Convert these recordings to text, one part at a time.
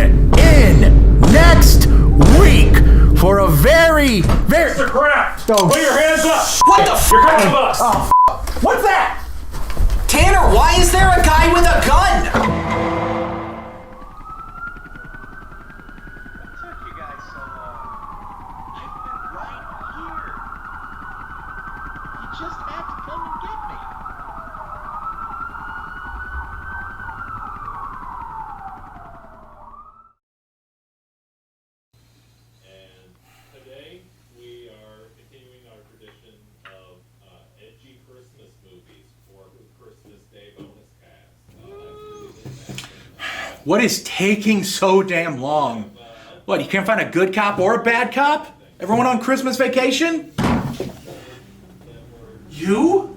in next week for a very... Mr. Kraft, put your hands up. What the f***? You're coming with us. Oh, what's that? Tanner, why is there a guy with a gun? What is taking so damn long? What, you can't find a good cop or a bad cop? Everyone on Christmas vacation? You?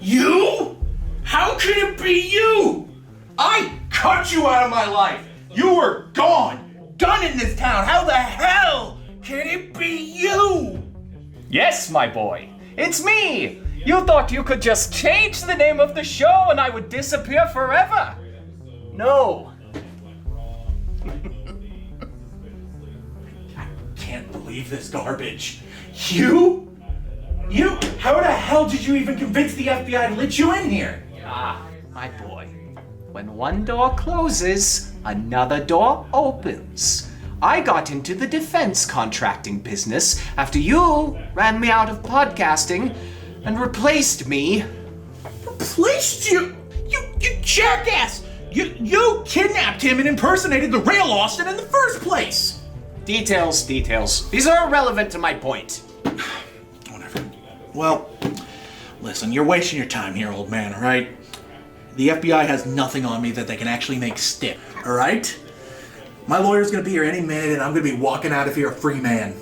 You? How could it be you? I cut you out of my life. You were gone. Done in this town. How the hell can it be you? Yes, my boy. It's me. You thought you could just change the name of the show and I would disappear forever. No. I can't believe this garbage. You? How the hell did you even convince the FBI to let you in here? Ah, my boy. When one door closes, another door opens. I got into the defense contracting business after you ran me out of podcasting and replaced me. Replaced you? You jackass! You kidnapped him and impersonated the real Austin in the first place! Details. These are irrelevant to my point. Whatever. Well, listen, you're wasting your time here, old man, alright? The FBI has nothing on me that they can actually make stick, alright? My lawyer's gonna be here any minute and I'm gonna be walking out of here a free man.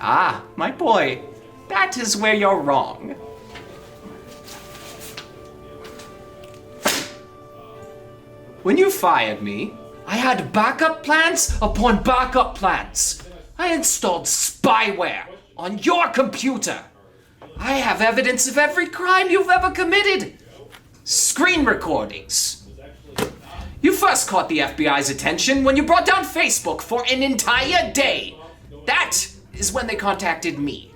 Ah, my boy, that is where you're wrong. When you fired me, I had backup plans upon backup plans. I installed spyware on your computer. I have evidence of every crime you've ever committed. Screen recordings. You first caught the FBI's attention when you brought down Facebook for an entire day. That is when they contacted me.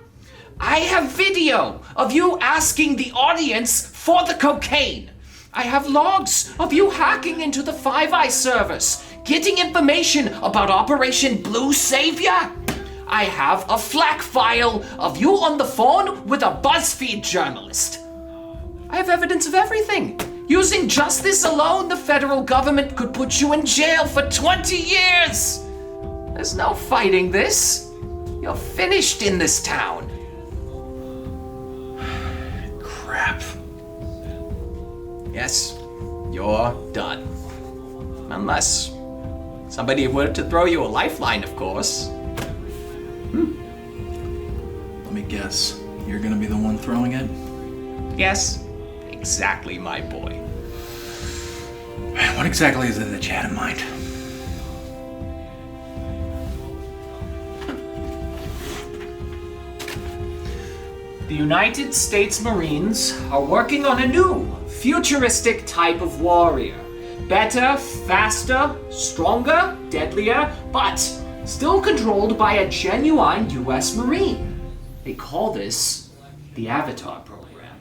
I have video of you asking the audience for the cocaine. I have logs of you hacking into the Five Eyes servers, getting information about Operation Blue Savior. I have a FLAC file of you on the phone with a BuzzFeed journalist. I have evidence of everything. Using just this alone, the federal government could put you in jail for 20 years. There's no fighting this. You're finished in this town. Crap. Yes, you're done. Unless somebody were to throw you a lifeline, of course. Let me guess. You're gonna be the one throwing it? Yes, exactly, my boy. What exactly is it that you had in mind? The United States Marines are working on a new, futuristic type of warrior. Better, faster, stronger, deadlier, but still controlled by a genuine US Marine. They call this the Avatar program.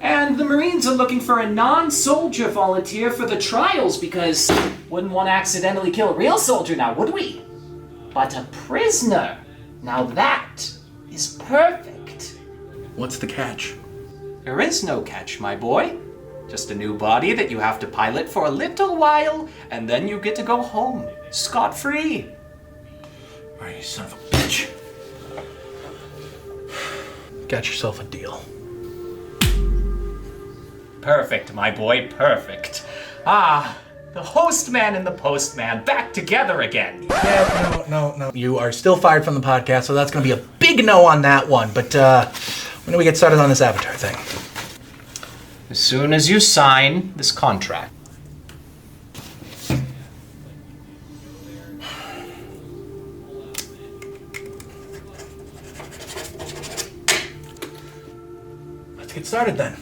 And the Marines are looking for a non-soldier volunteer for the trials because wouldn't want to accidentally kill a real soldier now, would we? But a prisoner, now that is perfect. What's the catch? There is no catch, my boy. Just a new body that you have to pilot for a little while, and then you get to go home, scot-free. All right, you son of a bitch. Got yourself a deal. Perfect, my boy, perfect. Ah, the host man and the postman back together again. Yeah, no. You are still fired from the podcast, so that's gonna be a big no on that one. But when do we get started on this Avatar thing? As soon as you sign this contract. Let's get started then.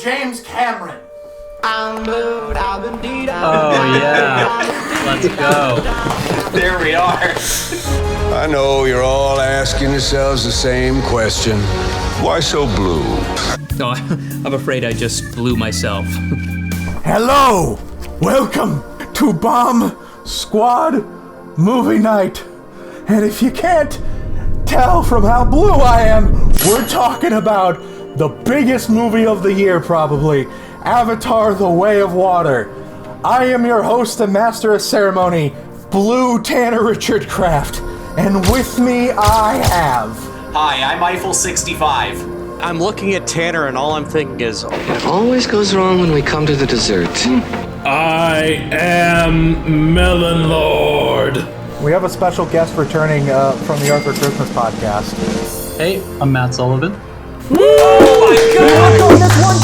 James Cameron. Oh yeah, let's go. There we are. I know you're all asking yourselves the same question. Why so blue? No, I'm afraid I just blew myself. Hello! Welcome to Bomb Squad Movie Night. And if you can't tell from how blue I am, we're talking about the biggest movie of the year, probably. Avatar: The Way of Water. I am your host and master of ceremony, Blue Tanner Richard Kraft. And with me I have... Hi, I'm Eiffel65. I'm looking at Tanner and all I'm thinking is, It always goes wrong when we come to the dessert. I am Melon Lord. We have a special guest returning from the Arthur Christmas podcast. Hey, I'm Matt Sullivan. Oh my god! This one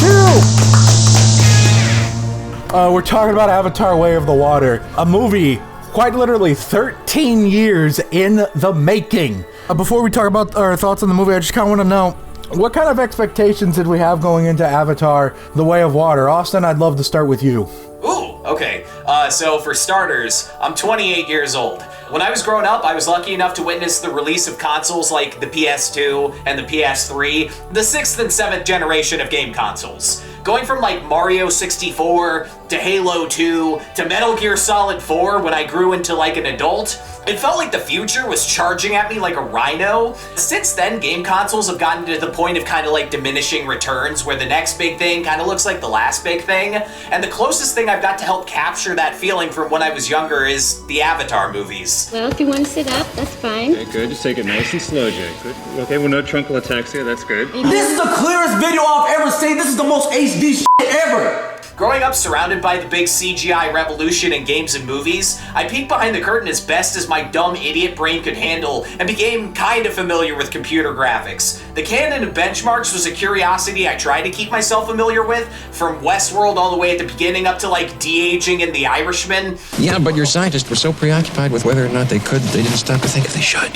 too! We're talking about Avatar: Way of the Water, a movie quite literally 13 years in the making. Before we talk about our thoughts on the movie, I just kind of want to know, what kind of expectations did we have going into Avatar: The Way of Water? Austin, I'd love to start with you. Ooh, okay. So for starters, I'm 28 years old. When I was growing up, I was lucky enough to witness the release of consoles like the PS2 and the PS3, the 6th and 7th generation of game consoles. Going from like Mario 64 to Halo 2 to Metal Gear Solid 4 when I grew into like an adult, it felt like the future was charging at me like a rhino. Since then, game consoles have gotten to the point of kind of like diminishing returns where the next big thing kind of looks like the last big thing. And the closest thing I've got to help capture that feeling from when I was younger is the Avatar movies. Well, if you want to sit up, that's fine. Okay, good. Just take it nice and slow, Jake. Good. Okay, well, no truncal ataxia. That's good. This is the clearest video I've ever seen. This is the most HD shit ever. Growing up surrounded by the big CGI revolution in games and movies, I peeked behind the curtain as best as my dumb idiot brain could handle and became kind of familiar with computer graphics. The canon of benchmarks was a curiosity I tried to keep myself familiar with, from Westworld all the way at the beginning up to like de-aging in The Irishman. Yeah, but your scientists were so preoccupied with whether or not they could, they didn't stop to think if they should.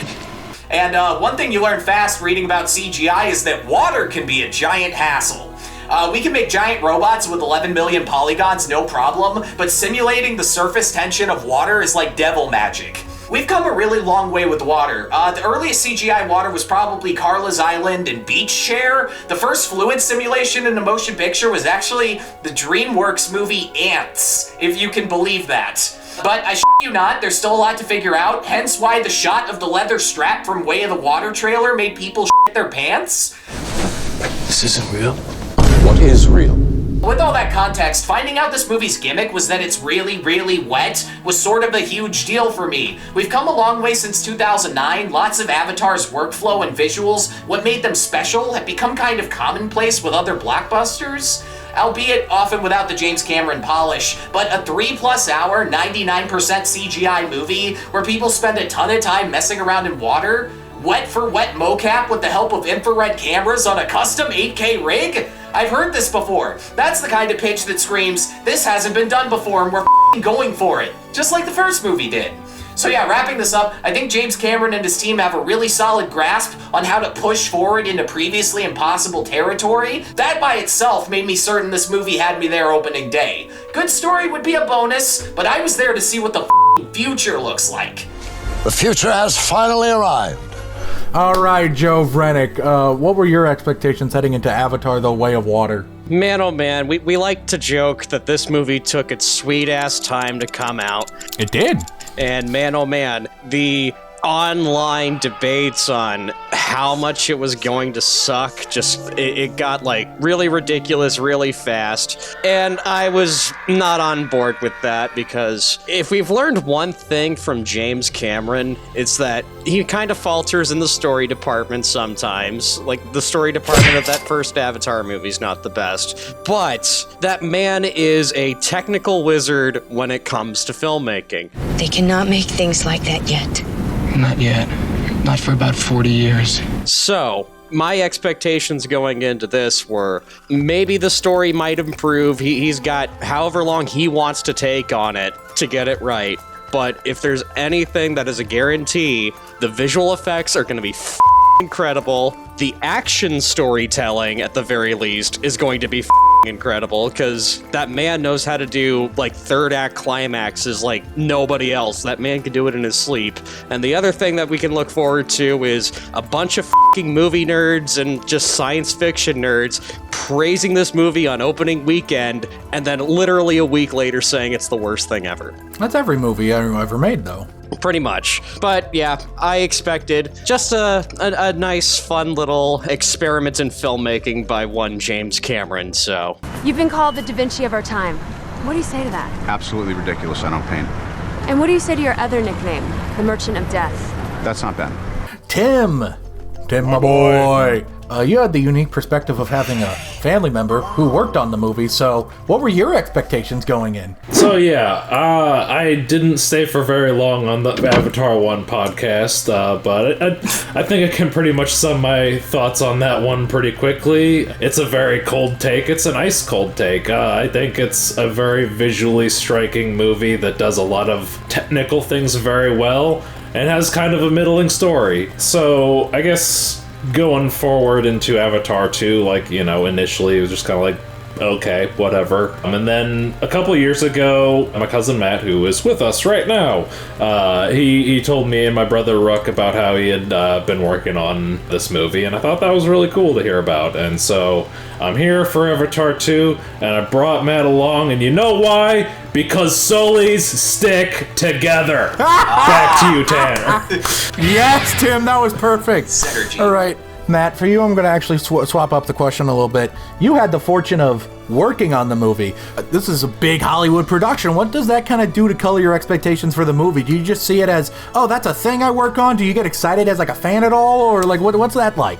And one thing you learn fast reading about CGI is that water can be a giant hassle. We can make giant robots with 11 million polygons, no problem, but simulating the surface tension of water is like devil magic. We've come a really long way with water. The earliest CGI water was probably Carla's Island and Beach Chair. The first fluid simulation in a motion picture was actually the DreamWorks movie Ants, if you can believe that. But I shit you not, there's still a lot to figure out, hence why the shot of the leather strap from Way of the Water trailer made people shit their pants. This isn't real. What is real? With all that context, finding out this movie's gimmick was that it's really, really wet was sort of a huge deal for me. We've come a long way since 2009, lots of Avatar's workflow and visuals, what made them special, have become kind of commonplace with other blockbusters. Albeit often without the James Cameron polish, but a 3+ hour, 99% CGI movie where people spend a ton of time messing around in water, wet for wet mocap with the help of infrared cameras on a custom 8K rig? I've heard this before. That's the kind of pitch that screams, this hasn't been done before and we're going for it. Just like the first movie did. So yeah, wrapping this up, I think James Cameron and his team have a really solid grasp on how to push forward into previously impossible territory. That by itself made me certain this movie had me there opening day. Good story would be a bonus, but I was there to see what the future looks like. The future has finally arrived. All right, Joe Vrenick, what were your expectations heading into Avatar: The Way of Water? man, oh man, we like to joke that this movie took its sweet-ass time to come out. It did. And man, oh man, the online debates on how much it was going to suck, just, it got, like, really ridiculous really fast. And I was not on board with that, because if we've learned one thing from James Cameron, it's that he kind of falters in the story department sometimes. Like, the story department of that first Avatar movie's not the best. But that man is a technical wizard when it comes to filmmaking. They cannot make things like that yet. Not yet. Not for about 40 years. So, my expectations going into this were maybe the story might improve. He's got however long he wants to take on it to get it right. But if there's anything that is a guarantee, the visual effects are going to be incredible. The action storytelling, at the very least, is going to be incredible, because that man knows how to do like third act climaxes like nobody else. That man can do it in his sleep. And the other thing that we can look forward to is a bunch of movie nerds and just science fiction nerds praising this movie on opening weekend, and then literally a week later saying it's the worst thing ever. That's every movie ever made, though. Pretty much. But yeah, I expected just a nice, fun little experiment in filmmaking by one James Cameron, so. You've been called the Da Vinci of our time. What do you say to that? Absolutely ridiculous. I don't paint. And what do you say to your other nickname, the Merchant of Death? That's not bad. Tim, my boy. You had the unique perspective of having a family member who worked on the movie, so what were your expectations going in? So yeah, I didn't stay for very long on the Avatar 1 podcast, but I think I can pretty much sum my thoughts on that one pretty quickly. It's a very cold take. It's an ice cold take. I think it's a very visually striking movie that does a lot of technical things very well and has kind of a middling story. So I guess going forward into Avatar 2, like, you know, initially it was just kind of like, okay, whatever. And then a couple years ago, my cousin Matt, who is with us right now, he told me and my brother Rook about how he had been working on this movie, and I thought that was really cool to hear about. And so I'm here for Avatar 2, and I brought Matt along, and you know why? Because Solis stick together. Back to you, Tanner. Yes, Tim, that was perfect. Synergy. All right, Matt, for you, I'm going to actually swap up the question a little bit. You had the fortune of working on the movie. This is a big Hollywood production. What does that kind of do to color your expectations for the movie? Do you just see it as, oh, that's a thing I work on? Do you get excited as like a fan at all? Or like, what's that like?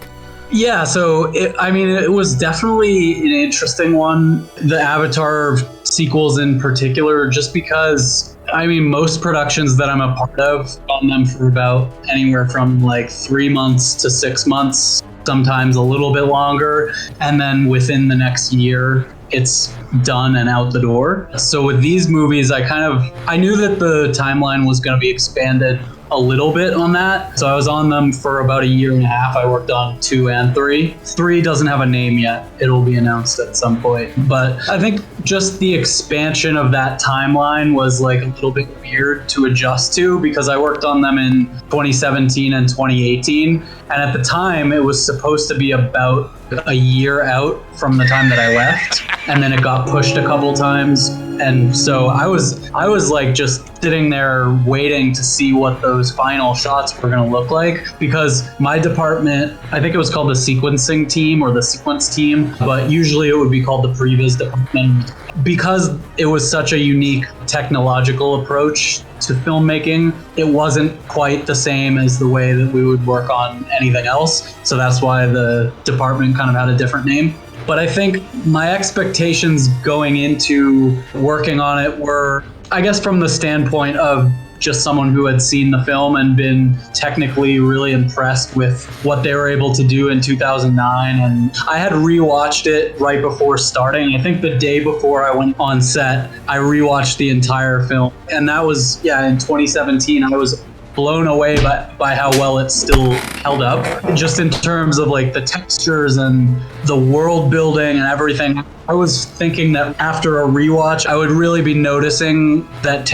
Yeah, so it was definitely an interesting one. The Avatar sequels in particular, just because, most productions that I'm a part of on them for about anywhere from like 3 months to 6 months, sometimes a little bit longer. And then within the next year, it's done and out the door. So with these movies, I knew that the timeline was going to be expanded a little bit on that. So I was on them for about 1.5 years. I worked on 2 and 3. 3 doesn't have a name yet. It'll be announced at some point. But I think just the expansion of that timeline was like a little bit weird to adjust to, because I worked on them in 2017 and 2018. And at the time, it was supposed to be about a year out from the time that I left. And then it got pushed a couple times. And so I was like just sitting there waiting to see what those final shots were going to look like, because my department, I think it was called the sequencing team or the sequence team, but usually it would be called the previz department. Because it was such a unique technological approach to filmmaking, it wasn't quite the same as the way that we would work on anything else. So that's why the department kind of had a different name. But I think my expectations going into working on it were, I guess, from the standpoint of just someone who had seen the film and been technically really impressed with what they were able to do in 2009. And I had rewatched it right before starting. I think the day before I went on set, I rewatched the entire film. And that was, in 2017, I was blown away by how well it still held up, just in terms of like the textures and the world building and everything. I was thinking that after a rewatch, I would really be noticing that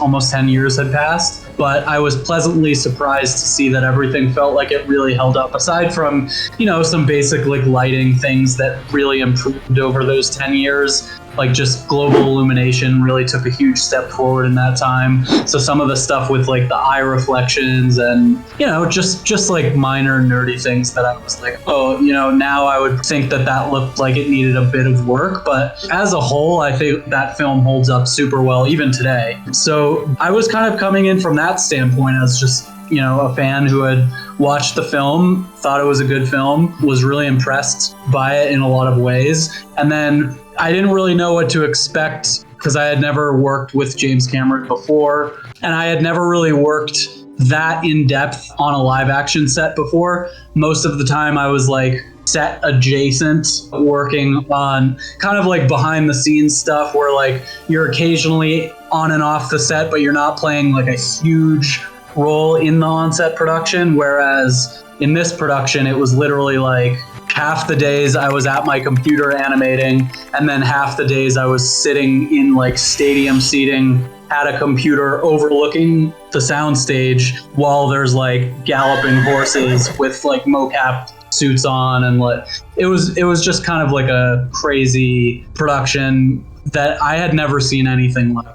almost 10 years had passed. But I was pleasantly surprised to see that everything felt like it really held up, aside from, some basic like lighting things that really improved over those 10 years. Like just global illumination really took a huge step forward in that time. So some of the stuff with like the eye reflections and, just like minor nerdy things that I was like, now I would think that looked like it needed a bit of work. But as a whole, I think that film holds up super well even today. So I was kind of coming in from that standpoint as just, a fan who had watched the film, thought it was a good film, was really impressed by it in a lot of ways. And then I didn't really know what to expect because I had never worked with James Cameron before, and I had never really worked that in depth on a live action set before. Most of the time I was like set adjacent, working on kind of like behind the scenes stuff where like you're occasionally on and off the set, but you're not playing like a huge role in the on-set production. Whereas in this production, it was literally like half the days I was at my computer animating, and then half the days I was sitting in like stadium seating at a computer overlooking the soundstage while there's like galloping horses with like mocap suits on, and like it was just kind of like a crazy production that I had never seen anything like.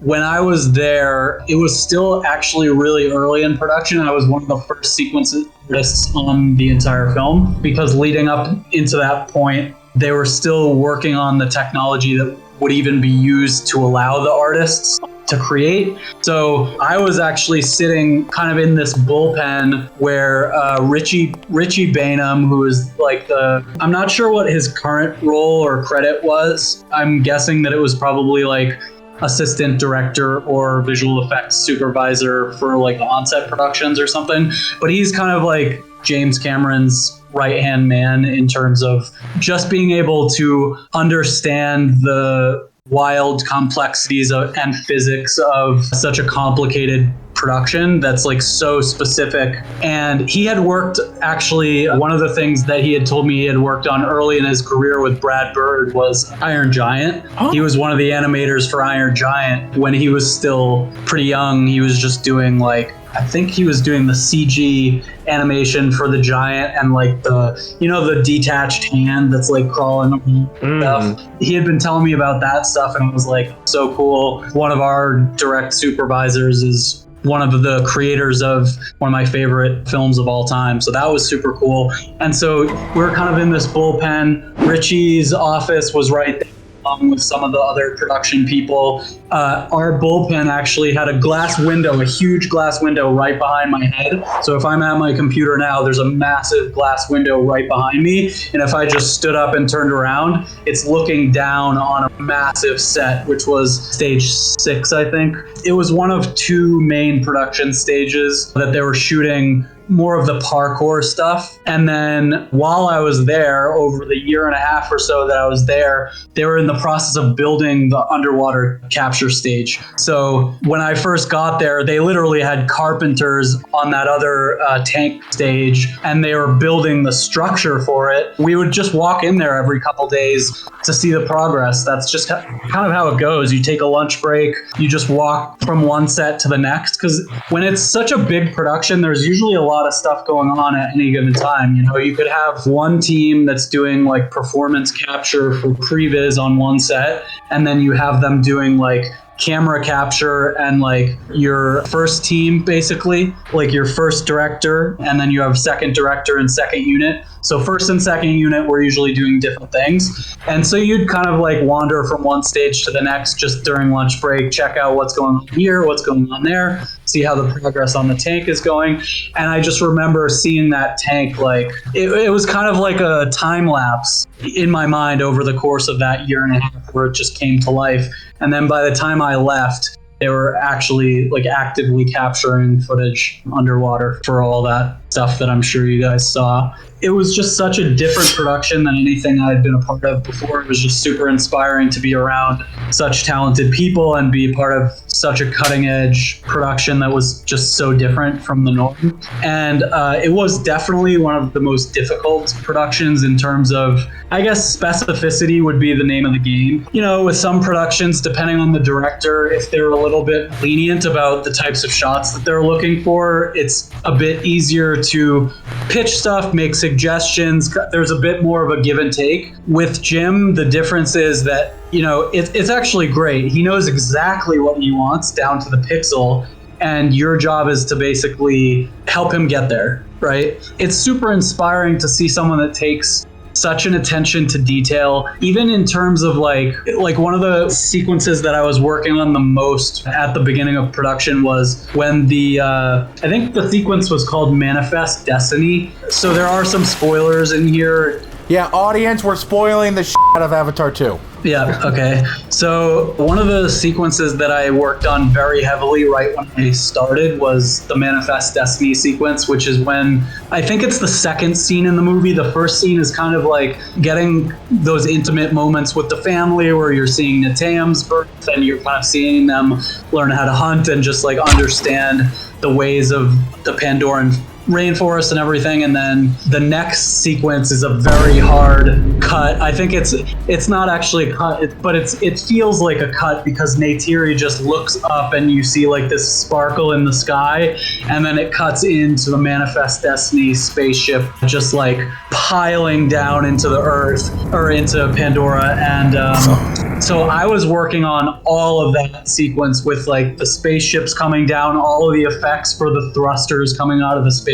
When I was there, it was still actually really early in production. I was one of the first sequence artists on the entire film, because leading up into that point, they were still working on the technology that would even be used to allow the artists to create. So I was actually sitting kind of in this bullpen where Richie Bainham, who is like I'm not sure what his current role or credit was. I'm guessing that it was probably like assistant director or visual effects supervisor for like on-set productions or something. But he's kind of like James Cameron's right-hand man in terms of just being able to understand the wild complexities and physics of such a complicated production that's like so specific. And he had worked, actually, one of the things that he had told me he had worked on early in his career with Brad Bird was Iron Giant. Oh. He was one of the animators for Iron Giant when he was still pretty young. He was just doing like, I think he was doing the CG animation for the giant and like the detached hand that's like crawling stuff. He had been telling me about that stuff, and it was like so cool. One of our direct supervisors is one of the creators of one of my favorite films of all time. So that was super cool. And so we were kind of in this bullpen. Richie's office was right there, along with some of the other production people. Our bullpen actually had a huge glass window right behind my head. So if I'm at my computer now, there's a massive glass window right behind me. And if I just stood up and turned around, it's looking down on a massive set, which was stage 6, I think. It was one of 2 main production stages that they were shooting more of the parkour stuff. And then while I was there, over the year and a half or so that I was there, they were in the process of building the underwater capture stage. So when I first got there, they literally had carpenters on that other tank stage, and they were building the structure for it. We would just walk in there every couple days to see the progress. That's just kind of how it goes. You take a lunch break, you just walk from one set to the next, because when it's such a big production, there's usually a lot of stuff going on at any given time. You know, you could have one team that's doing like performance capture for previs on one set, and then you have them doing like camera capture and like your first team, basically like your first director, and then you have second director and second unit. So first and second unit were usually doing different things, and so you'd kind of like wander from one stage to the next just during lunch break, check out what's going on here, what's going on there, see how the progress on the tank is going. And I just remember seeing that tank, like it was kind of like a time lapse in my mind over the course of that year and a half where it just came to life. And then by the time I left, they were actually like actively capturing footage underwater for all that stuff that I'm sure you guys saw. It was just such a different production than anything I had been a part of before. It was just super inspiring to be around such talented people and be part of such a cutting edge production that was just so different from the norm. And it was definitely one of the most difficult productions in terms of, I guess, specificity would be the name of the game. You know, with some productions, depending on the director, if they're a little bit lenient about the types of shots that they're looking for, it's a bit easier to pitch stuff, make suggestions. There's a bit more of a give and take. With Jim, the difference is that, you know, it's actually great. He knows exactly what he wants down to the pixel, and your job is to basically help him get there, right? It's super inspiring to see someone that takes such an attention to detail, even in terms of like one of the sequences that I was working on the most at the beginning of production was when I think the sequence was called Manifest Destiny. So there are some spoilers in here. Yeah, audience, we're spoiling the shit out of Avatar 2. Yeah, okay. So one of the sequences that I worked on very heavily right when I started was the Manifest Destiny sequence, which is when, I think it's the second scene in the movie. The first scene is kind of like getting those intimate moments with the family where you're seeing 𝐀𝐯𝐚𝐽's birth and you're kind of seeing them learn how to hunt and just like understand the ways of the Pandoran rainforest and everything. And then the next sequence is a very hard cut. I think it's not actually a cut, but it feels like a cut because Neytiri just looks up and you see like this sparkle in the sky, and then it cuts into the Manifest Destiny spaceship just like piling down into the Earth or into Pandora. And so I was working on all of that sequence with like the spaceships coming down, all of the effects for the thrusters coming out of the spaceship.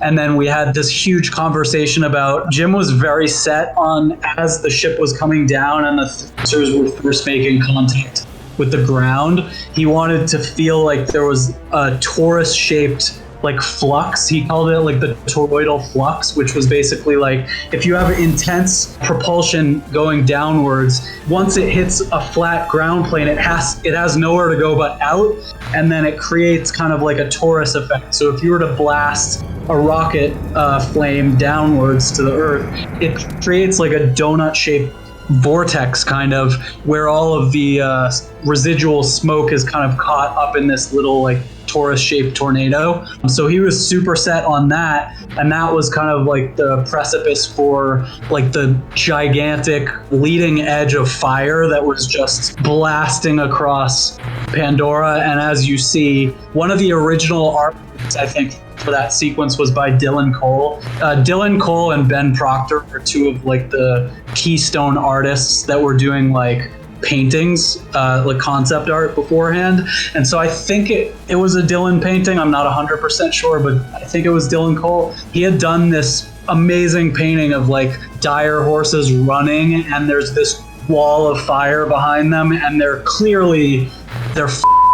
And then we had this huge conversation about, Jim was very set on, as the ship was coming down and the thrusters were first making contact with the ground, he wanted to feel like there was a torus-shaped like flux. He called it like the toroidal flux, which was basically like if you have intense propulsion going downwards, once it hits a flat ground plane, it has nowhere to go but out, and then it creates kind of like a torus effect. So if you were to blast a rocket flame downwards to the Earth, it creates like a donut-shaped vortex kind of, where all of the residual smoke is kind of caught up in this little like torus-shaped tornado. So he was super set on that, and that was kind of like the precipice for like the gigantic leading edge of fire that was just blasting across Pandora. And as you see, one of the original artworks, I think, for that sequence was by Dylan Cole. Dylan Cole and Ben Proctor are two of like the keystone artists that were doing like paintings, like concept art beforehand. And so I think it was a Dylan painting. I'm not 100% sure, but I think it was Dylan Cole. He had done this amazing painting of like dire horses running, and there's this wall of fire behind them, and they're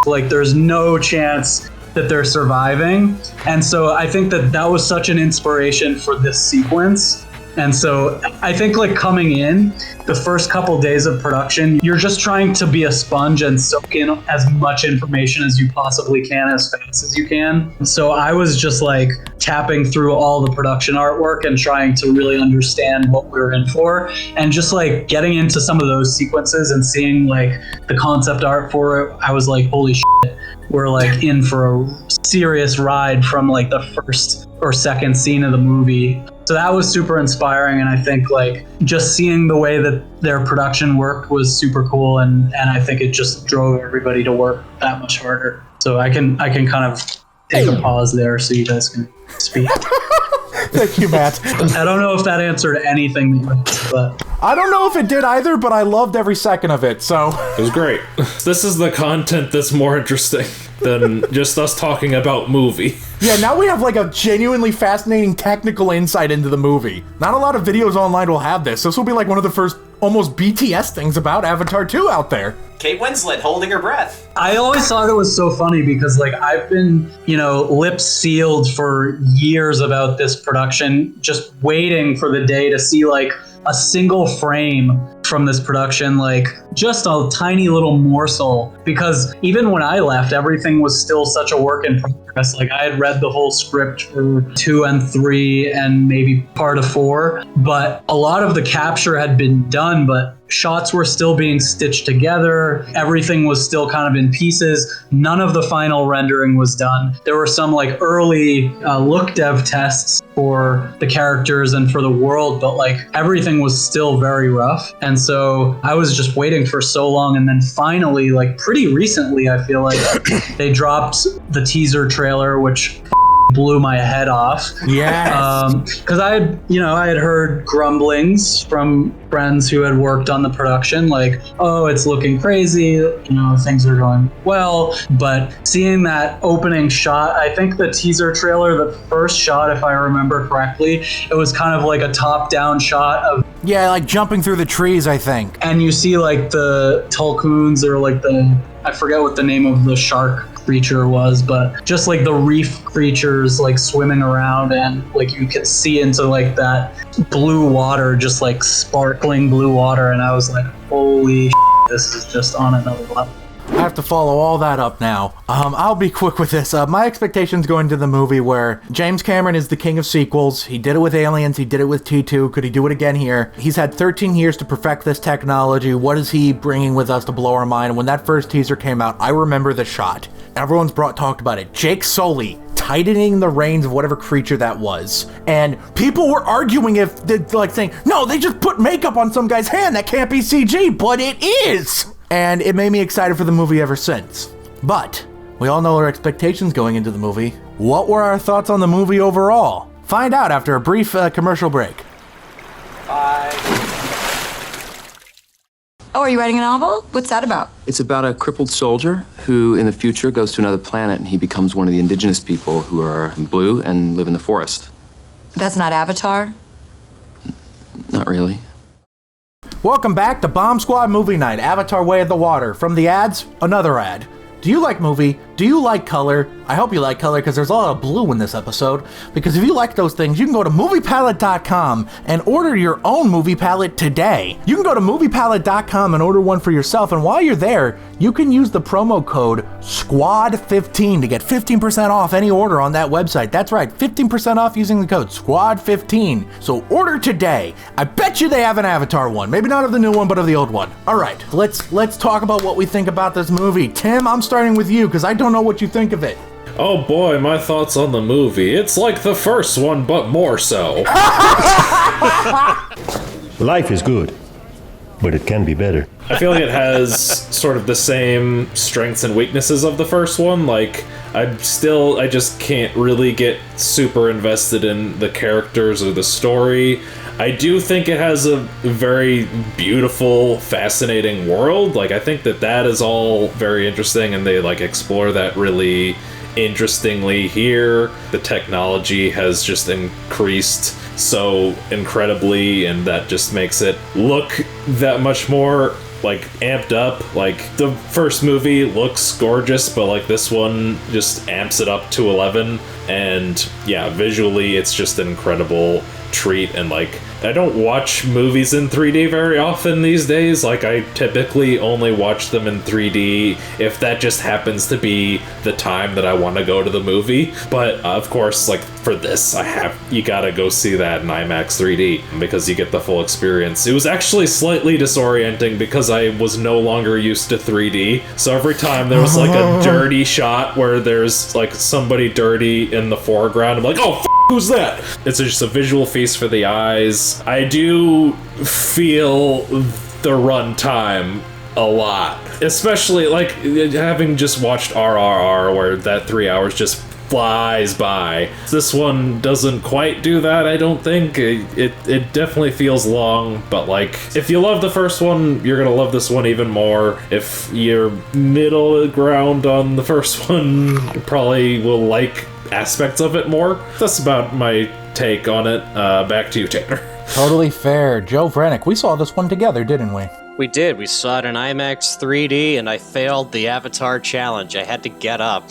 like there's no chance that they're surviving. And so I think that was such an inspiration for this sequence. And so I think like coming in the first couple days of production, you're just trying to be a sponge and soak in as much information as you possibly can as fast as you can. So I was just like tapping through all the production artwork and trying to really understand what we were in for, and just like getting into some of those sequences and seeing like the concept art for it. I was like, holy shit, we're like in for a serious ride from like the first or second scene of the movie. So that was super inspiring, and I think like just seeing the way that their production worked was super cool, and I think it just drove everybody to work that much harder. So I can kind of take a pause there so you guys can speak. Thank you, Matt. I don't know if that answered anything, but I don't know if it did either, but I loved every second of it, so it was great. This is the content that's more interesting than just us talking about movie. Yeah, now we have like a genuinely fascinating technical insight into the movie. Not a lot of videos online will have this. This will be like one of the first almost BTS things about Avatar 2 out there. Kate Winslet holding her breath. I always thought it was so funny because like I've been, lips sealed for years about this production, just waiting for the day to see like a single frame from this production, like just a tiny little morsel, because even when I left, everything was still such a work in progress. Like I had read the whole script for 2 and 3 and maybe part of 4, but a lot of the capture had been done, but shots were still being stitched together. Everything was still kind of in pieces. None of the final rendering was done. There were some like early look dev tests for the characters and for the world, but like everything was still very rough. And so I was just waiting for so long. And then finally, like pretty recently, I feel like they dropped the teaser trailer, which blew my head off. Yeah. Because I had heard grumblings from friends who had worked on the production, like, oh, it's looking crazy, things are going well. But seeing that opening shot, I think the teaser trailer, the first shot, if I remember correctly, it was kind of like a top-down shot of, yeah, like jumping through the trees, I think. And you see like the tulkuns, or like I forget what the name of the shark creature was, but just like the reef creatures like swimming around, and like you could see into like that blue water, just like sparkling blue water, and I was like, holy shit, this is just on another level. I have to follow all that up now. I'll be quick with this. My expectations going into the movie were James Cameron is the king of sequels. He did it with Aliens. He did it with T2. Could he do it again here? He's had 13 years to perfect this technology. What is he bringing with us to blow our mind? And when that first teaser came out, I remember the shot. Everyone's talked about it. Jake Sully tightening the reins of whatever creature that was. And people were arguing saying, no, they just put makeup on some guy's hand. That can't be CG, but it is. And it made me excited for the movie ever since. But we all know our expectations going into the movie. What were our thoughts on the movie overall? Find out after a brief commercial break. Oh, are you writing a novel? What's that about? It's about a crippled soldier who in the future goes to another planet and he becomes one of the indigenous people who are blue and live in the forest. That's not Avatar? Not really. Welcome back to Bomb Squad Movie Night, Avatar Way of the Water. From the ads, another ad. Do you like movie? Do you like color? I hope you like color because there's a lot of blue in this episode. Because if you like those things, you can go to moviepalette.com and order your own movie palette today. You can go to moviepalette.com and order one for yourself. And while you're there, you can use the promo code SQUAD15 to get 15% off any order on that website. That's right, 15% off using the code SQUAD15. So order today. I bet you they have an Avatar one. Maybe not of the new one, but of the old one. All right, let's talk about what we think about this movie. Tim, I'm starting with you because I don't know what you think of it. Oh boy, my thoughts on the movie. It's like the first one, but more so. Life is good, but it can be better. I feel like it has sort of the same strengths and weaknesses of the first one. Like, I just can't really get super invested in the characters or the story. I do think it has a very beautiful, fascinating world. Like, I think that is all very interesting, and they, like, explore that really interestingly here. The technology has just increased so incredibly, and that just makes it look that much more like amped up. Like, the first movie looks gorgeous, but like this one just amps it up to 11. And yeah, visually it's just an incredible treat. And like, I don't watch movies in 3D very often these days. Like, I typically only watch them in 3D if that just happens to be the time that I want to go to the movie. But of course, like, for this, you gotta go see that in IMAX 3D because you get the full experience. It was actually slightly disorienting because I was no longer used to 3D. So every time there was like a dirty shot where there's like somebody dirty in the foreground, I'm like, oh, who's that? It's just a visual feast for the eyes. I do feel the runtime a lot, especially like having just watched RRR, where that 3 hours just flies by. This one doesn't quite do that, I don't think. It definitely feels long, but like, if you love the first one, you're gonna love this one even more. If you're middle ground on the first one, you probably will like aspects of it more. That's about my take on it. Back to you, Tanner. Totally fair. Joe Vrenick, we saw this one together, didn't we? We did. We saw it in IMAX 3D, and I failed the Avatar challenge. I had to get up.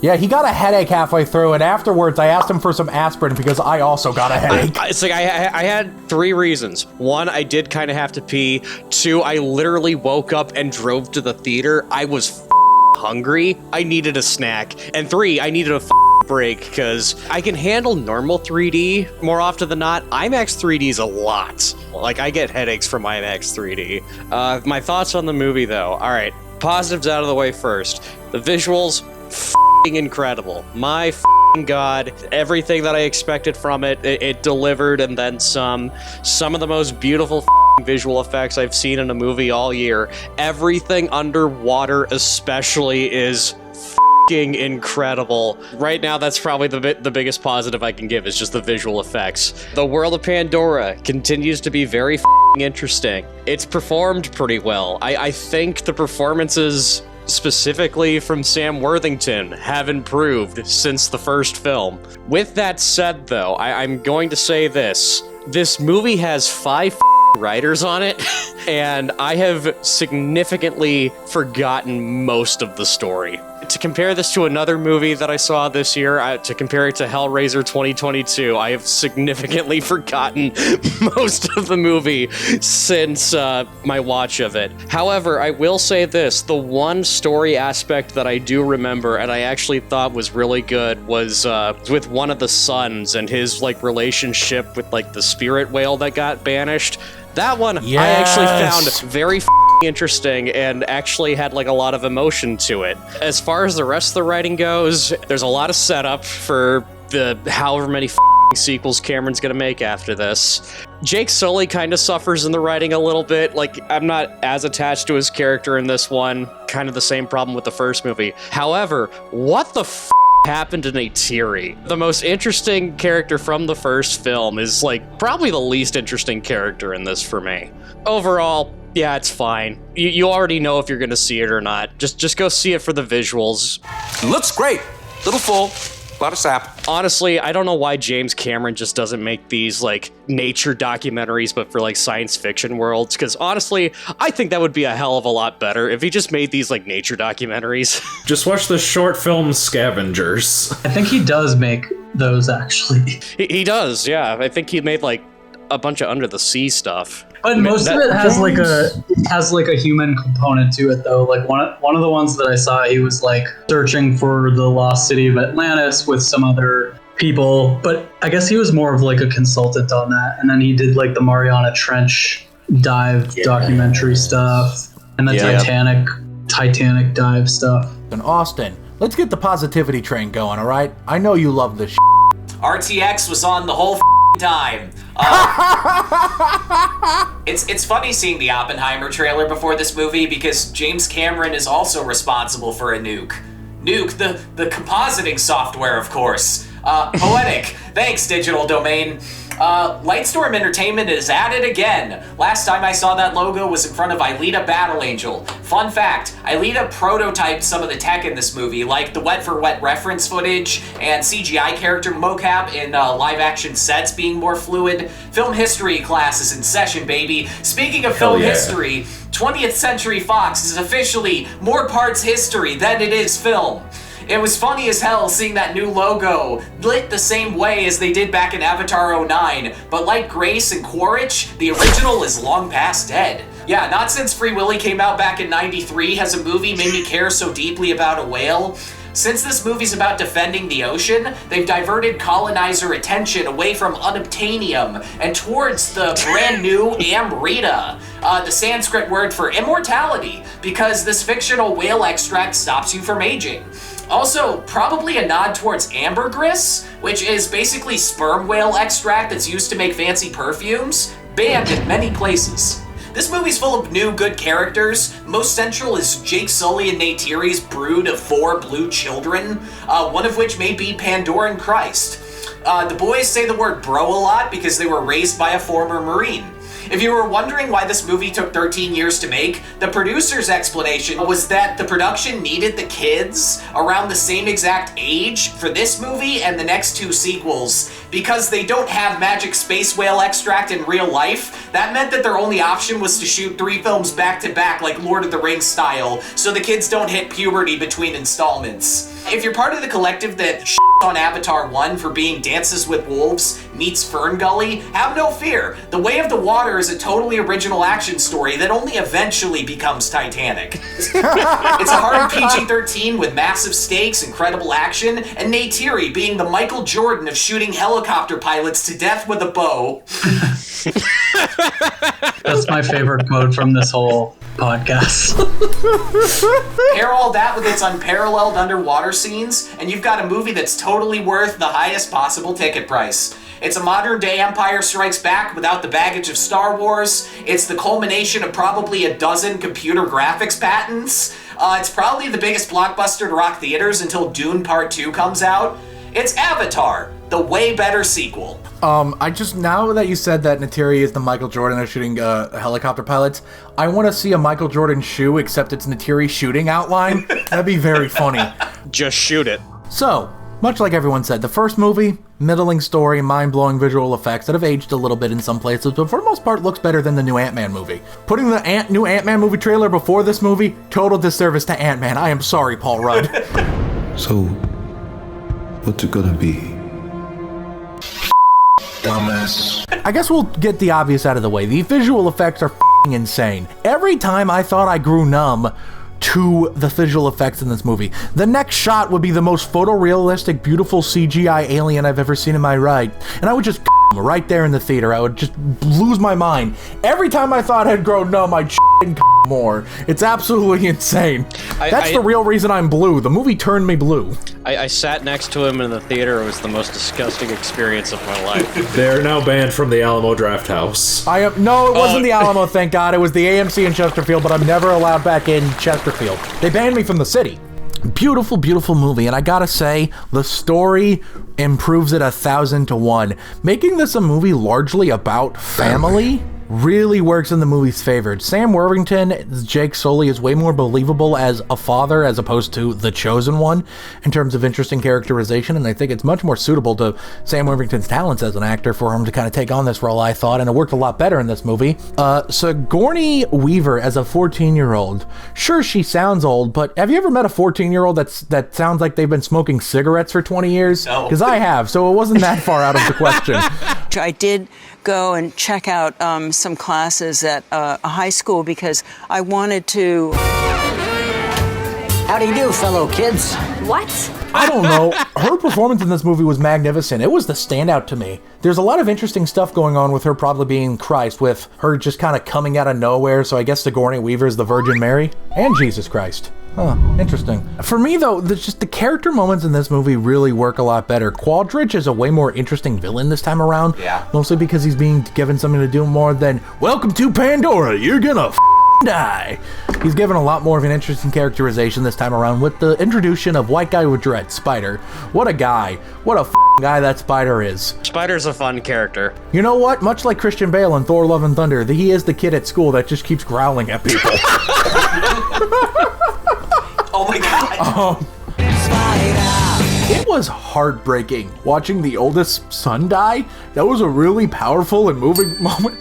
Yeah, he got a headache halfway through, and afterwards I asked him for some aspirin because I also got a headache. It's like I had 3 reasons. 1, I did kind of have to pee. 2, I literally woke up and drove to the theater. I was hungry. I needed a snack. And 3, I needed a break because I can handle normal 3D more often than not. IMAX 3D is a lot. Like, I get headaches from IMAX 3D. My thoughts on the movie, though. All right, positives out of the way first. The visuals, incredible. My God, everything that I expected from it delivered, and then some. Some of the most beautiful visual effects I've seen in a movie all year. Everything underwater especially is incredible. Right now, that's probably the biggest positive I can give, is just the visual effects. The world of Pandora continues to be very interesting. It's performed pretty well. I think the performances specifically from Sam Worthington have improved since the first film. With that said, though, I'm going to say this. This movie has 5 writers on it, and I have significantly forgotten most of the story. To compare this to another movie that I saw this year, to compare it to Hellraiser 2022, I have significantly forgotten most of the movie since my watch of it. However, I will say this, the one story aspect that I do remember and I actually thought was really good was with one of the sons and his like relationship with like the spirit whale that got banished. That one I actually found very interesting and actually had like a lot of emotion to it. As far as the rest of the writing goes, there's a lot of setup for the however many sequels Cameron's gonna make after this. Jake Sully kind of suffers in the writing a little bit. Like, I'm not as attached to his character in this one. Kind of the same problem with the first movie. However, what the happened to 𝐀𝐯𝐚𝐿? The most interesting character from the first film is like probably the least interesting character in this for me. Overall, yeah, it's fine. You already know if you're gonna see it or not. Just go see it for the visuals. Looks great. Little full. A lot of sap. Honestly, I don't know why James Cameron just doesn't make these like nature documentaries, but for like science fiction worlds. Because honestly, I think that would be a hell of a lot better if he just made these like nature documentaries. Just watch the short film Scavengers. I think he does make those actually. He does, yeah. I think he made like a bunch of under the sea stuff. But most of it has like a human component to it though. Like one of the ones that I saw, he was like searching for the lost city of Atlantis with some other people, but I guess he was more of like a consultant on that. And then he did like the Mariana Trench dive documentary stuff and the Titanic dive stuff. And Austin, let's get the positivity train going, all right? I know you love this RTX was on the whole time. It's funny seeing the Oppenheimer trailer before this movie because James Cameron is also responsible for a nuke. Nuke, the compositing software, of course. Poetic. Thanks, Digital Domain. Lightstorm Entertainment is at it again. Last time I saw that logo was in front of 𝐼𝐼𝐼𝐼 Battle Angel. Fun fact, 𝐼𝐼𝐼𝐼 prototyped some of the tech in this movie, like the wet-for-wet reference footage and CGI character mocap in live-action sets being more fluid. Film history class is in session, baby. Speaking of film history, 20th Century Fox is officially more parts history than it is film. It was funny as hell seeing that new logo lit the same way as they did back in Avatar 09, but like Grace and Quaritch, the original is long past dead. Yeah, not since Free Willy came out back in '93 has a movie made me care so deeply about a whale. Since this movie's about defending the ocean, they've diverted colonizer attention away from unobtainium and towards the brand new Amrita, the Sanskrit word for immortality, because this fictional whale extract stops you from aging. Also, probably a nod towards ambergris, which is basically sperm whale extract that's used to make fancy perfumes, banned in many places. This movie's full of new good characters. Most central is Jake Sully and 𝐀𝐯𝐼𝐼's brood of 4 blue children, one of which may be Pandoran Christ. The boys say the word bro a lot because they were raised by a former Marine. If you were wondering why this movie took 13 years to make, the producer's explanation was that the production needed the kids around the same exact age for this movie and the next 2 sequels. Because they don't have magic space whale extract in real life, that meant that their only option was to shoot 3 films back to back like Lord of the Rings style, so the kids don't hit puberty between installments. If you're part of the collective that on Avatar 1 for being Dances with Wolves meets Fern Gully, have no fear. The Way of the Water is a totally original action story that only eventually becomes Titanic. It's a hard PG-13 with massive stakes, incredible action, and 𝐀𝐯𝐼𝐼 being the Michael Jordan of shooting helicopter pilots to death with a bow. That's my favorite quote from this whole podcast. Pair all that with its unparalleled underwater scenes, and you've got a movie that's totally worth the highest possible ticket price. It's a modern-day Empire Strikes Back without the baggage of Star Wars. It's the culmination of probably a dozen computer graphics patents. It's probably the biggest blockbuster to rock theaters until Dune Part 2 comes out. It's Avatar, the way better sequel. I just, now that you said that 𝐀𝐯𝐼𝐼 is the Michael Jordan of shooting helicopter pilots, I want to see a Michael Jordan shoe, except it's 𝐀𝐯𝐼𝐼 shooting outline. That'd be very funny. Just shoot it. So, Much like everyone said, the first movie, middling story, mind-blowing visual effects that have aged a little bit in some places, but for the most part looks better than the new Ant-Man movie. Putting the new Ant-Man movie trailer before this movie, total disservice to Ant-Man. I am sorry, Paul Rudd. So, what's it gonna be? Dumbass. I guess we'll get the obvious out of the way. The visual effects are f***ing insane. Every time I thought I grew numb to the visual effects in this movie, the next shot would be the most photorealistic, beautiful CGI alien I've ever seen in my life, and I would just right there in the theater. I would just lose my mind. Every time I thought I'd grown numb, I'd more. It's absolutely insane. That's the real reason I'm blue. The movie turned me blue. I sat next to him in the theater. It was the most disgusting experience of my life. They're now banned from the Alamo Draft House. No, it wasn't the Alamo, thank God. It was the AMC in Chesterfield, but I'm never allowed back in Chesterfield. They banned me from the city. Beautiful, beautiful movie, and I gotta say, the story improves it 1,000 to 1. Making this a movie largely about family really works in the movie's favor. Sam Worthington, Jake Sully, is way more believable as a father as opposed to the chosen one in terms of interesting characterization, and I think it's much more suitable to Sam Worthington's talents as an actor for him to kind of take on this role, I thought, and it worked a lot better in this movie. Sigourney Weaver as a 14-year-old. Sure, she sounds old, but have you ever met a 14-year-old that sounds like they've been smoking cigarettes for 20 years? No. Because I have, so it wasn't that far out of the question. I did go and check out some classes at a high school because I wanted to... How do you do, fellow kids? What? I don't know. Her performance in this movie was magnificent. It was the standout to me. There's a lot of interesting stuff going on with her probably being Christ, with her just kind of coming out of nowhere, so I guess Sigourney Weaver is the Virgin Mary and Jesus Christ. Huh, interesting. For me, though, the character moments in this movie really work a lot better. Qualdridge is a way more interesting villain this time around. Yeah. Mostly because he's being given something to do more than, welcome to Pandora, you're gonna die. He's given a lot more of an interesting characterization this time around with the introduction of White Guy with Dread, Spider. What a guy. What a guy that Spider is. Spider's a fun character. You know what? Much like Christian Bale in Thor Love and Thunder, he is the kid at school that just keeps growling at people. Oh my God. It was heartbreaking watching the oldest son die. That was a really powerful and moving moment.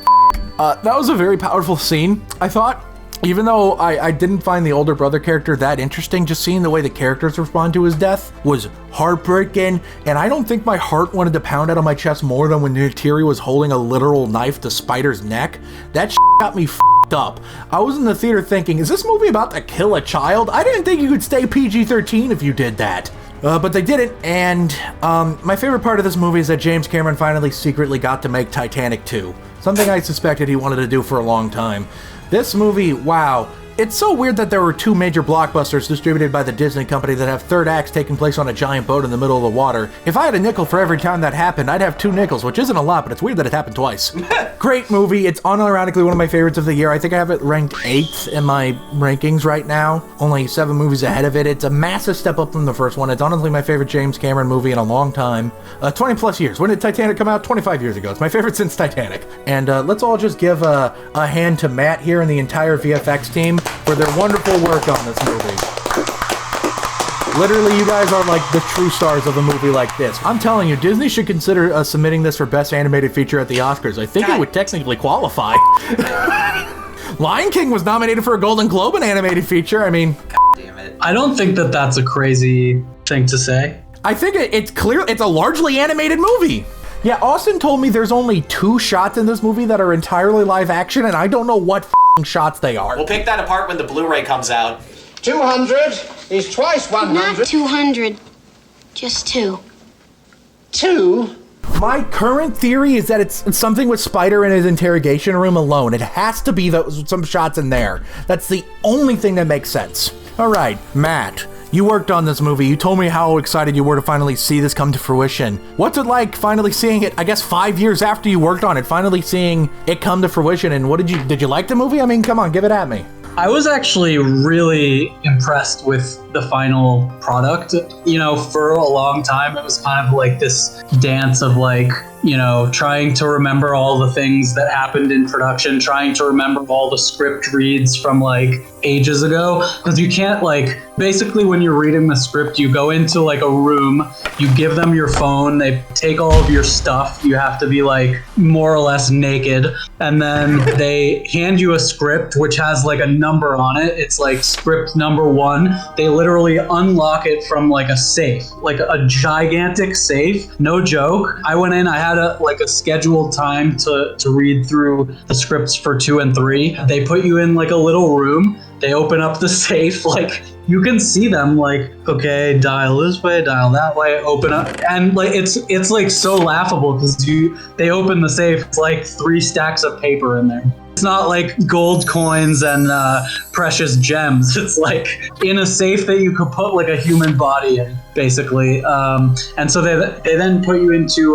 That was a very powerful scene, I thought. Even though I didn't find the older brother character that interesting, just seeing the way the characters respond to his death was heartbreaking, and I don't think my heart wanted to pound out of my chest more than when Neytiri was holding a literal knife to Spider's neck. That got me up. I was in the theater thinking, is this movie about to kill a child? I didn't think you could stay PG-13 if you did that. But they didn't, and my favorite part of this movie is that James Cameron finally secretly got to make Titanic 2. Something I suspected he wanted to do for a long time. This movie, wow. It's so weird that there were two major blockbusters distributed by the Disney company that have third acts taking place on a giant boat in the middle of the water. If I had a nickel for every time that happened, I'd have 2 nickels, which isn't a lot, but it's weird that it happened twice. Great movie. It's unironically one of my favorites of the year. I think I have it ranked 8th in my rankings right now. Only 7 movies ahead of it. It's a massive step up from the first one. It's honestly my favorite James Cameron movie in a long time. 20 plus years. When did Titanic come out? 25 years ago. It's my favorite since Titanic. And let's all just give a hand to Matt here and the entire VFX team for their wonderful work on this movie. Literally, you guys are like the true stars of a movie like this. I'm telling you, Disney should consider submitting this for Best Animated Feature at the Oscars. I think it would technically qualify. Lion King was nominated for a Golden Globe in Animated Feature. I mean, God damn it. I don't think that that's a crazy thing to say. I think it's clear it's a largely animated movie. Yeah, Austin told me there's only 2 shots in this movie that are entirely live action, and I don't know what shots they are. We'll pick that apart when the Blu-ray comes out. 200 is twice 100. Not 200, just 2. 2? My current theory is that it's something with Spider in his interrogation room alone. It has to be some shots in there. That's the only thing that makes sense. All right, Matt. You worked on this movie. You told me how excited you were to finally see this come to fruition. What's it like finally seeing it, I guess 5 years after you worked on it, finally seeing it come to fruition? And what did you like the movie? I mean, come on, give it at me. I was actually really impressed with the final product. You know, for a long time, it was kind of like this dance of like, you know, trying to remember all the things that happened in production, trying to remember all the script reads from like ages ago. Because you can't like, basically when you're reading the script, you go into like a room, you give them your phone, they take all of your stuff, you have to be like more or less naked, and then they hand you a script which has like a number on it. It's like script number 1. They literally unlock it from like a safe, like a gigantic safe. No joke. I went in, I had a scheduled time to read through the scripts for 2 and 3. They put you in like a little room. They open up the safe, like you can see them like, okay, dial this way, dial that way, open up. And like, it's like so laughable because they open the safe, it's like 3 stacks of paper in there. It's not like gold coins and precious gems. It's like in a safe that you could put like a human body in, basically. And so they then put you into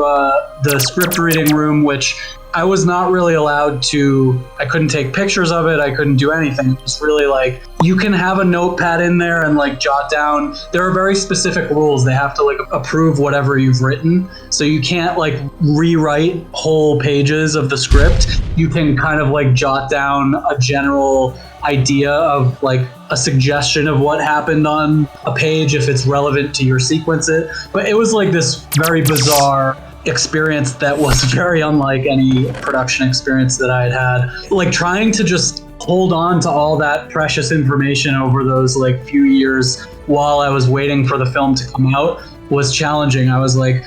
the script reading room, which I was not really allowed to. I couldn't take pictures of it. I couldn't do anything. It was really like, you can have a notepad in there and like jot down. There are very specific rules. They have to like approve whatever you've written. So you can't like rewrite whole pages of the script. You can kind of like jot down a general idea of like a suggestion of what happened on a page if it's relevant to your sequence. But it was like this very bizarre experience that was very unlike any production experience that I had had. Like trying to just hold on to all that precious information over those like few years while I was waiting for the film to come out was challenging. I was like,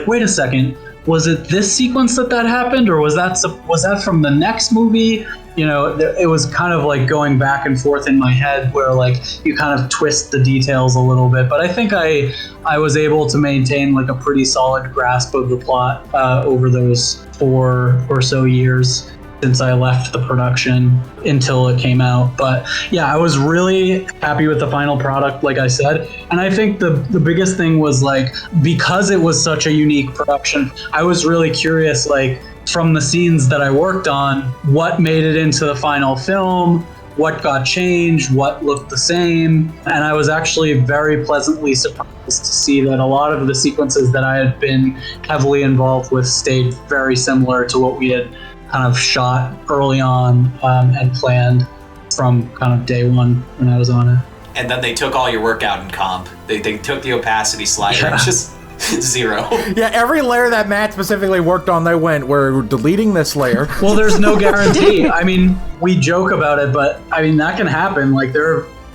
wait a second, was it this sequence that happened, or was that from the next movie? You know, it was kind of like going back and forth in my head where like you kind of twist the details a little bit. But I think I was able to maintain like a pretty solid grasp of the plot over those 4 or so years since I left the production until it came out. But yeah, I was really happy with the final product, like I said. And I think the biggest thing was like, because it was such a unique production, I was really curious, like, from the scenes that I worked on, what made it into the final film, what got changed, what looked the same. And I was actually very pleasantly surprised to see that a lot of the sequences that I had been heavily involved with stayed very similar to what we had kind of shot early on and planned from kind of day one when I was on it. And then they took all your work out in comp. They took the opacity slider and just 0. Yeah, every layer that Matt specifically worked on, they went, we're deleting this layer. Well, there's no guarantee. I mean, we joke about it, but I mean, that can happen. Like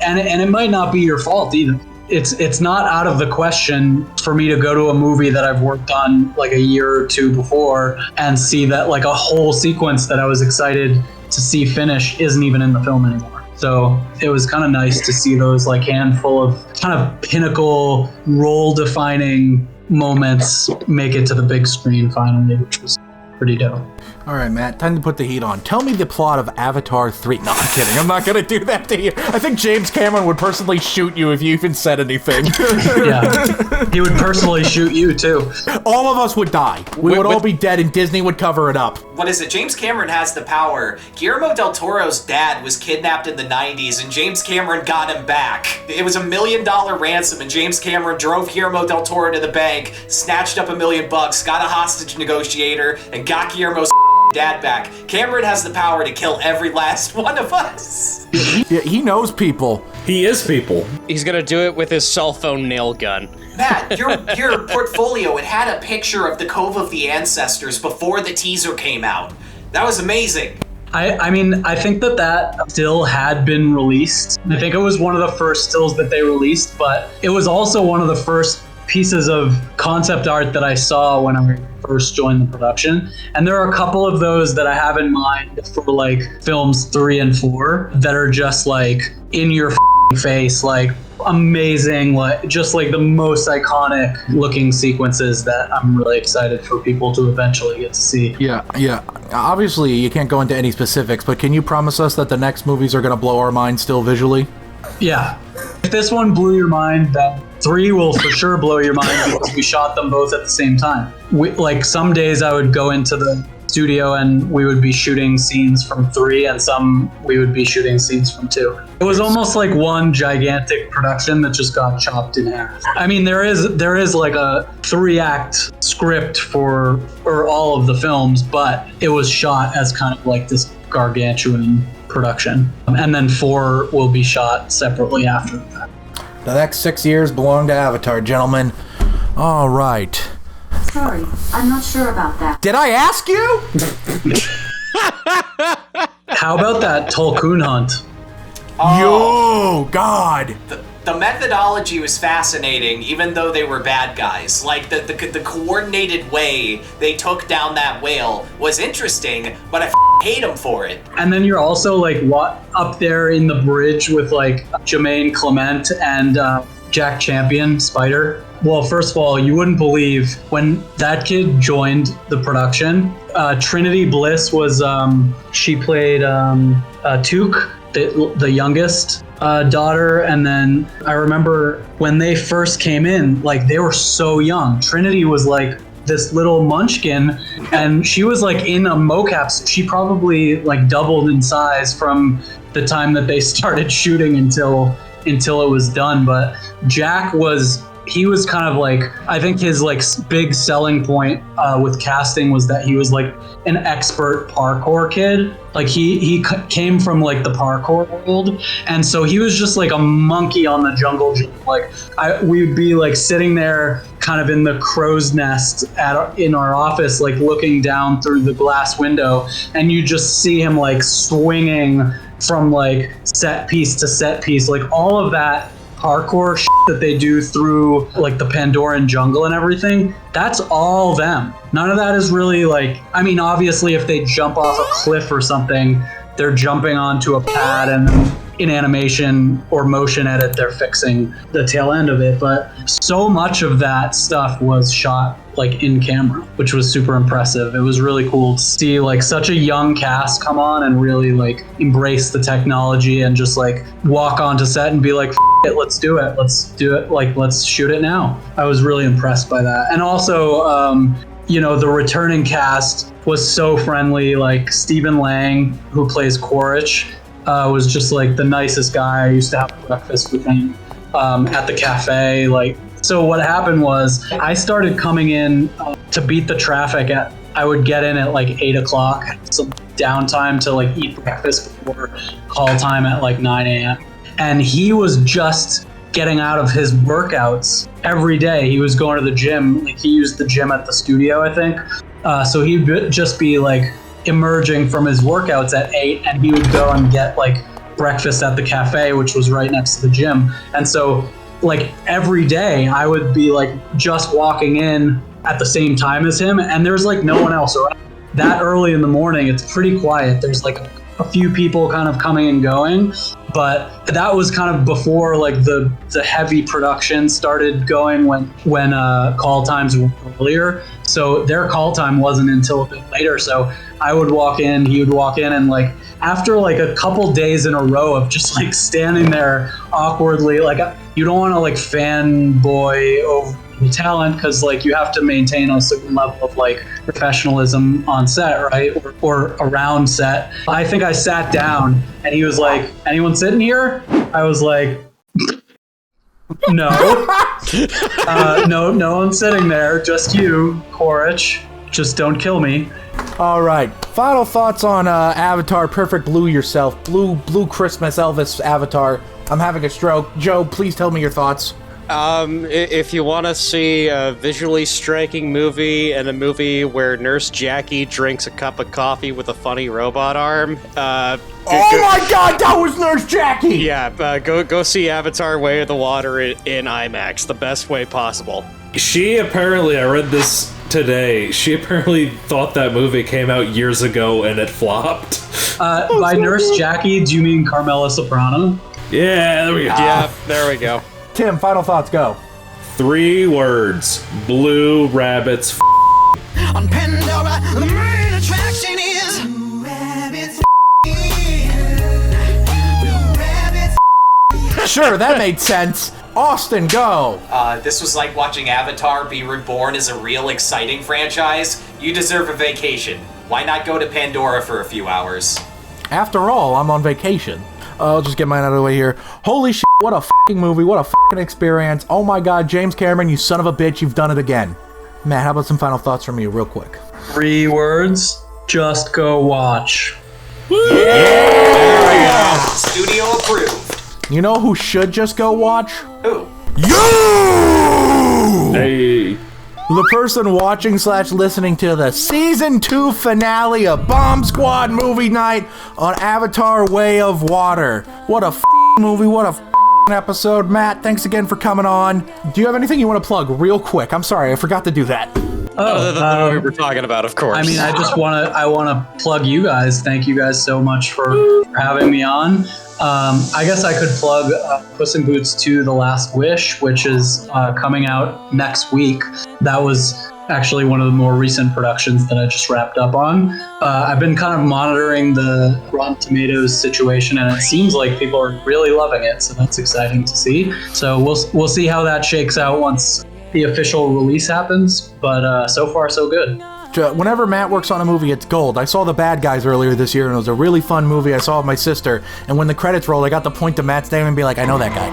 and it might not be your fault either. It's not out of the question for me to go to a movie that I've worked on like a year or 2 before and see that like a whole sequence that I was excited to see finish isn't even in the film anymore. So it was kind of nice to see those like handful of kind of pinnacle role defining moments make it to the big screen finally, which was pretty dope. All right, Matt, time to put the heat on. Tell me the plot of Avatar 3. No, I'm kidding. I'm not going to do that to you. I think James Cameron would personally shoot you if you even said anything. Yeah, he would personally shoot you too. All of us would die. We would all be dead and Disney would cover it up. What is it? James Cameron has the power. Guillermo del Toro's dad was kidnapped in the 90s and James Cameron got him back. It was $1 million ransom and James Cameron drove Guillermo del Toro to the bank, snatched up $1 million, got a hostage negotiator, and got Guillermo's dad back. Cameron has the power to kill every last one of us. Yeah, he knows people. He is people. He's gonna do it with his cell phone nail gun. Matt, your portfolio, it had a picture of the Cove of the Ancestors before the teaser came out. That was amazing. I mean, I think that still had been released. I think it was one of the first stills that they released, but it was also one of the first pieces of concept art that I saw when I first joined the production. And there are a couple of those that I have in mind for like films 3 and 4 that are just like in your face, like amazing, like just like the most iconic looking sequences that I'm really excited for people to eventually get to see. Yeah. Obviously, you can't go into any specifics, but can you promise us that the next movies are going to blow our minds still visually? Yeah. If this one blew your mind, then 3 will for sure blow your mind because we shot them both at the same time. Like some days I would go into the studio, and we would be shooting scenes from 3, and some we would be shooting scenes from 2. It was almost like one gigantic production that just got chopped in half. I mean, there is like a 3-act script for all of the films, but it was shot as kind of like this gargantuan production. And then 4 will be shot separately after that. The next 6 years belong to Avatar, gentlemen. All right. Sorry, I'm not sure about that. Did I ask you? How about that Tulkun hunt? Yo, God. The methodology was fascinating, even though they were bad guys. Like, the coordinated way they took down that whale was interesting, but I hate them for it. And then you're also, like, up there in the bridge with, like, Jermaine Clement and Jack Champion, Spider. Well, first of all, you wouldn't believe when that kid joined the production. Trinity Bliss was, she played 𝐓𝐡𝐞, the youngest daughter. And then I remember when they first came in, like, they were so young. Trinity was like this little munchkin, and she was like in a mocap. She probably like doubled in size from the time that they started shooting until it was done. But Jack he was kind of like, I think his like big selling point with casting was that he was like an expert parkour kid. Like he came from like the parkour world, and so he was just like a monkey on the jungle gym. Like we'd be like sitting there kind of in the crow's nest in our office, like looking down through the glass window, and you just see him like swinging from like set piece to set piece, like all of that parkour shit that they do through like the Pandoran jungle and everything. That's all them. None of that is really like, I mean, obviously if they jump off a cliff or something, they're jumping onto a pad, and in animation or motion edit, they're fixing the tail end of it. But so much of that stuff was shot like in camera, which was super impressive. It was really cool to see like such a young cast come on and really like embrace the technology and just like walk onto set and be like, it, let's do it. Like, let's shoot it now. I was really impressed by that. And also, you know, the returning cast was so friendly. Like Stephen Lang, who plays Quaritch, was just like the nicest guy. I used to have breakfast with him at the cafe. Like, so what happened was I started coming in to beat the traffic I would get in at like 8 o'clock, some downtime to like eat breakfast before call time at like 9 a.m. And he was just getting out of his workouts every day. He was going to the gym. Like he used the gym at the studio, I think. So he'd just be like emerging from his workouts at 8, and he would go and get like breakfast at the cafe, which was right next to the gym. And so like every day I would be like just walking in at the same time as him, and there's like no one else around. That early in the morning, it's pretty quiet. There's like a few people kind of coming and going, but that was kind of before like the heavy production started going when call times were earlier. So their call time wasn't until a bit later. So I would walk in, he would walk in, and like after like a couple days in a row of just like standing there awkwardly, like you don't want to like fanboy over the talent, because like you have to maintain a certain level of like professionalism on set, right, or around set. I think I sat down and he was like, anyone sitting here? I was like, no. No one's sitting there, just you, Quaritch. Just don't kill me. All right, final thoughts on Avatar Perfect Blue yourself. Blue Christmas Elvis Avatar. I'm having a stroke. Joe, please tell me your thoughts. If you want to see a visually striking movie and a movie where Nurse Jackie drinks a cup of coffee with a funny robot arm, my God, that was Nurse Jackie! Yeah, go see Avatar: Way of the Water in IMAX, the best way possible. She apparently, I read this today, she apparently thought that movie came out years ago and it flopped. By Nurse Jackie, do you mean Carmela Soprano? Yeah, there we go. Yeah, there we go. Tim, final thoughts, go. 3 words. Blue rabbits. On Pandora, the main attraction is Blue Rabbits. Sure, that made sense. Austin, go. This was like watching Avatar be reborn as a real exciting franchise. You deserve a vacation. Why not go to Pandora for a few hours? After all, I'm on vacation. I'll just get mine out of the way here. Holy shit, what a fucking movie, what a fucking experience. Oh my god, James Cameron, you son of a bitch, you've done it again. Matt, how about some final thoughts from you, real quick? 3 words, just go watch. Yeah! There we go. Studio approved. You know who should just go watch? Who? You! Hey. The person watching / listening to the Season 2 finale of Bomb Squad Movie Night on Avatar Way of Water. What a movie, what a episode. Matt, thanks again for coming on. Do you have anything you want to plug real quick? I'm sorry, I forgot to do that. Other than the movie we're talking about, of course. I mean, I want to plug you guys. Thank you guys so much for having me on. I guess I could plug Puss in Boots 2: The Last Wish, which is coming out next week. That was actually one of the more recent productions that I just wrapped up on. I've been kind of monitoring the Rotten Tomatoes situation, and it seems like people are really loving it, so that's exciting to see. So we'll see how that shakes out once the official release happens, but so far so good. Whenever Matt works on a movie, it's gold. I saw The Bad Guys earlier this year, and it was a really fun movie. I saw it with my sister, and when the credits rolled, I got to point to Matt's name and be like, I know that guy.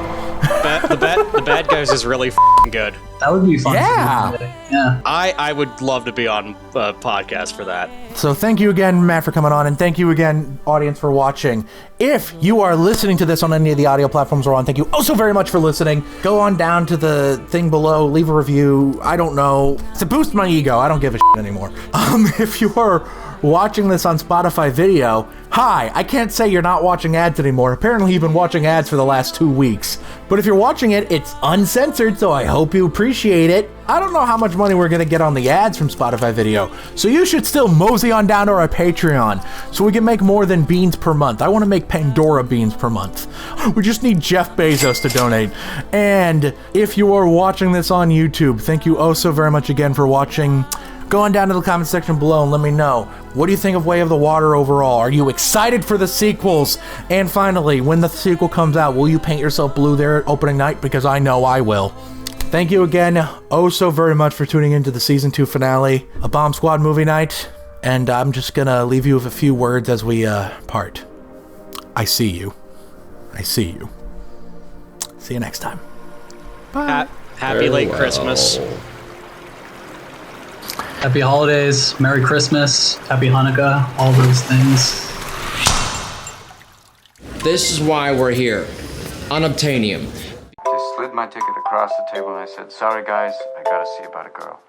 The Bad Guys is really f***ing good. That would be fun. Yeah. Yeah. I would love to be on a podcast for that. So thank you again, Matt, for coming on, and thank you again, audience, for watching. If you are listening to this on any of the audio platforms we're on, thank you also very much for listening. Go on down to the thing below, leave a review. I don't know. To boost my ego, I don't give a shit anymore. If you are watching this on Spotify video, hi, I can't say you're not watching ads anymore. Apparently you've been watching ads for the last 2 weeks. But if you're watching it, it's uncensored, so I hope you appreciate it. I don't know how much money we're gonna get on the ads from Spotify video, so you should still mosey on down to our Patreon so we can make more than beans per month. I want to make Pandora beans per month. We just need Jeff Bezos to donate. And if you are watching this on YouTube, thank you oh so very much again for watching. Go on down to the comment section below and let me know, what do you think of Way of the Water overall? Are you excited for the sequels? And finally, when the sequel comes out, will you paint yourself blue there at opening night? Because I know I will. Thank you again oh so very much for tuning into the Season 2 finale of Bomb Squad Movie Night. And I'm just gonna leave you with a few words as we part. I see you. I see you. See you next time. Bye. Happy late Christmas. Happy holidays, Merry Christmas, Happy Hanukkah, all those things. This is why we're here. Unobtainium. Just slid my ticket across the table and I said, sorry guys, I gotta see about a girl.